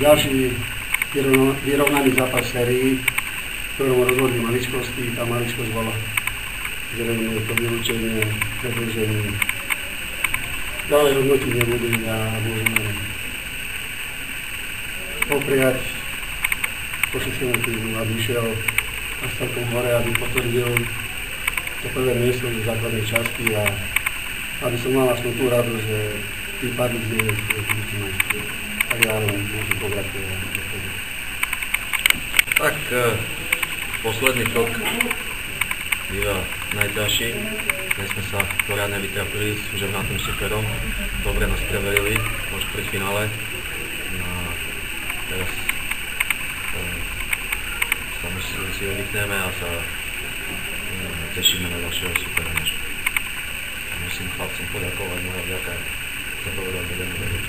Ďalší vyrovnaný zápas sérii, v ktorom rozhodli maličkosti. Tá maličkosť bola zrejme to vylúčenie, predĺženie. Ďalej hodnotiť nebudem a môžeme popriať pošetnému týmu, aby išiel na celkom hore, aby potvrdil to prvé miesto v základnej časti a aby som mal aspoň tú radosť, že tí padli z nej tak ja len môžem pogratulovať. Tak posledný krok býva najťažší. Dnes sme sa poriadne vytrapili s úžasným superom. Dobre nás preverili už pred finále. No a teraz sa si oddychneme a sa tešíme na ďalšieho supera. Musím chlapcom poďakovať, moja vďaka za to, že budeme vedieť.